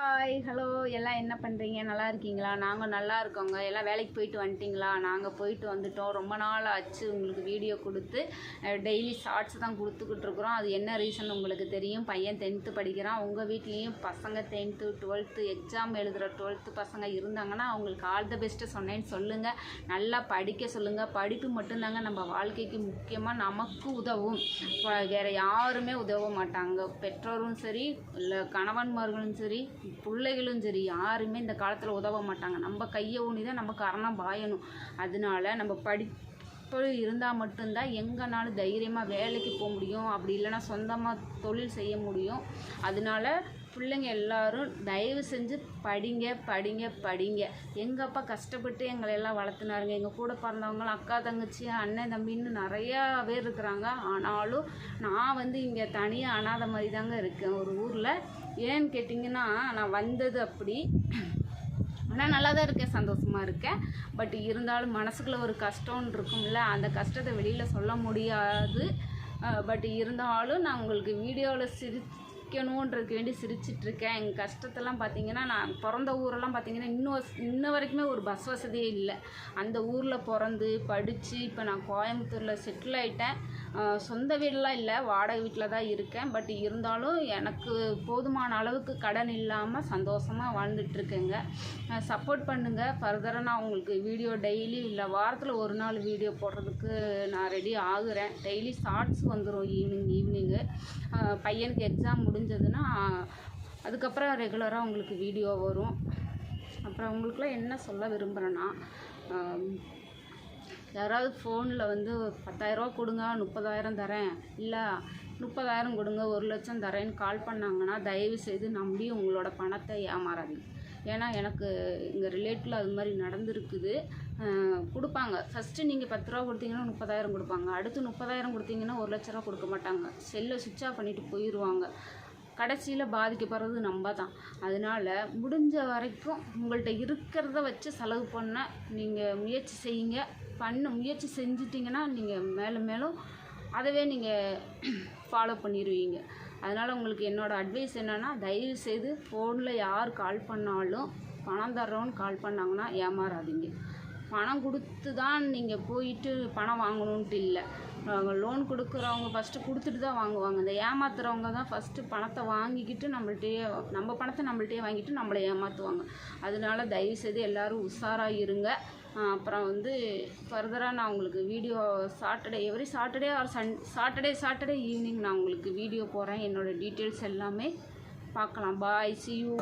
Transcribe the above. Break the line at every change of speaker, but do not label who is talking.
Hi hello எல்லாம் என்ன பண்ணுறீங்க? நல்லா இருக்கீங்களா? நாங்கள் நல்லா இருக்கோங்க. எல்லாம் வேலைக்கு போயிட்டு வந்துட்டிங்களா? நாங்கள் போயிட்டு வந்துட்டோம். ரொம்ப நாள் ஆச்சு உங்களுக்கு வீடியோ கொடுத்து. டெய்லி ஷார்ட்ஸ் தான் கொடுத்துக்கிட்டு இருக்கிறோம். அது என்ன ரீசன் உங்களுக்கு தெரியும். பையன் 10th படிக்கிறான். உங்கள் வீட்லேயும் பசங்க 10th 12th எக்ஸாம் எழுதுகிற 12th பசங்க இருந்தாங்கன்னா அவங்களுக்கு ஆல் த பெஸ்ட்டு சொன்னேன்னு சொல்லுங்கள். நல்லா படிக்க சொல்லுங்கள். படிப்பு மட்டும்தாங்க நம்ம வாழ்க்கைக்கு முக்கியமாக நமக்கு உதவும். வேறு யாருமே உதவ மாட்டாங்க. பெற்றோரும் சரி, இல்லை கணவன்மார்களும் சரி, பிள்ளைகளும் சரி, யாருமே இந்த காலத்தில் உதவ மாட்டாங்க. நம்ம கையை ஊனி தான் நம்ம கரணம் பாயணும். அதனால நம்ம படிப்பு இருந்தால் மட்டும்தான் எங்கேனாலும் தைரியமாக வேலைக்கு போக முடியும். அப்படி இல்லைன்னா சொந்தமாக தொழில் செய்ய முடியும். அதனால பிள்ளைங்க எல்லோரும் தயவு செஞ்சு படிங்க படிங்க படிங்க. எங்கள் அப்பா கஷ்டப்பட்டு எங்களை எல்லாம் வளர்த்துனாருங்க. எங்கள் கூட பிறந்தவங்களும் அக்கா தங்கச்சி அண்ணன் தம்பின்னு நிறையா பேர் இருக்கிறாங்க. ஆனாலும் நான் இங்கே தனியாக அனாதை மாதிரி தாங்க இருக்கேன் ஒரு ஊரில். ஏன்னு கேட்டிங்கன்னா, நான் வந்தது அப்படி. ஆனால் நல்லா தான் இருக்கேன், சந்தோஷமாக இருக்கேன். பட் இருந்தாலும் மனசுக்குள்ளே ஒரு கஷ்டம்னு இருக்கும்ல, அந்த கஷ்டத்தை வெளியில் சொல்ல முடியாது. பட் இருந்தாலும் நான் உங்களுக்கு வீடியோவில் சிரிக்கணுன்றதுக்கு வேண்டி சிரிச்சிட்ருக்கேன். எங்கள் கஷ்டத்தெல்லாம் பார்த்திங்கன்னா, நான் பிறந்த ஊரெல்லாம் பார்த்திங்கன்னா இன்ன வரைக்குமே ஒரு பஸ் வசதியே இல்லை. அந்த ஊரில் பிறந்து படித்து இப்போ நான் கோயம்புத்தூரில் செட்டில் ஆகிட்டேன். சொந்த வீடெலாம் இல்லை, வாடகை வீட்டில் தான் இருக்கேன். பட் இருந்தாலும் எனக்கு போதுமான அளவுக்கு கடன் இல்லாமல் சந்தோஷமாக வாழ்ந்துட்டுருக்கேங்க. சப்போர்ட் பண்ணுங்கள். ஃபர்தராக நான் உங்களுக்கு வீடியோ டெய்லி இல்லை வாரத்தில் ஒரு நாள் வீடியோ போடுறதுக்கு நான் ரெடி ஆகுறேன். டெய்லி ஷார்ட்ஸ் வந்துடும் ஈவினிங்கு. பையனுக்கு எக்ஸாம் முடிஞ்சதுன்னா அதுக்கப்புறம் ரெகுலராக உங்களுக்கு வீடியோ வரும். அப்புறம் உங்களுக்குலாம் என்ன சொல்ல விரும்புகிறேன்னா, யாராவது ஃபோனில் 10,000 கொடுங்க, 30,000 தரேன், இல்லை 30,000 கொடுங்க, 1,00,000 தரேன்னு கால் பண்ணாங்கன்னா தயவு செய்து நம்பி உங்களோட பணத்தை ஏமாறாதீங்க. ஏன்னா எனக்கு எங்கள் ரிலேட்டிவில் அது மாதிரி நடந்துருக்குது. கொடுப்பாங்க. ஃபஸ்ட்டு நீங்கள் 10 ரூபா கொடுத்தீங்கன்னா 30,000 கொடுப்பாங்க. அடுத்து 30,000 கொடுத்தீங்கன்னா 1,00,000 ரூபா கொடுக்க மாட்டாங்க. செல்லை சுவிட்ச் ஆஃப் பண்ணிவிட்டு போயிடுவாங்க. கடைசியில் பாதிக்கப்படுறது நம்ம தான். அதனால் முடிஞ்ச வரைக்கும் உங்கள்கிட்ட இருக்கிறத வச்சு செலவு பண்ண நீங்கள் முயற்சி செய்யுங்க. முயற்சி செஞ்சிட்டிங்கன்னா நீங்கள் மேலும் மேலும் அதவே நீங்கள் ஃபாலோ பண்ணிடுவீங்க. அதனால் உங்களுக்கு என்னோடய அட்வைஸ் என்னென்னா, தயவுசெய்து ஃபோனில் யார் கால் பண்ணாலும் பணம் தர்றோன்னு கால் பண்ணாங்கன்னா ஏமாறாதீங்க. பணம் கொடுத்து தான் நீங்கள் போயிட்டு பணம் வாங்கணுன்ட்டு இல்லை. லோன் கொடுக்குறவங்க ஃபஸ்ட்டு கொடுத்துட்டு தான் வாங்குவாங்க. இந்த ஏமாத்துறவங்க தான் ஃபஸ்ட்டு பணத்தை வாங்கிக்கிட்டு நம்ம பணத்தை நம்மள்கிட்டயே வாங்கிட்டு நம்மளை ஏமாற்றுவாங்க. அதனால தயவுசெய்து எல்லோரும் உஷாராக இருங்க. அப்புறம் ஃபர்தராக நான் உங்களுக்கு video every Saturday R Saturday evening நான் உங்களுக்கு வீடியோ போடுறேன். என்னோடய டீட்டெயில்ஸ் எல்லாமே பார்க்கலாம். பாய், see you.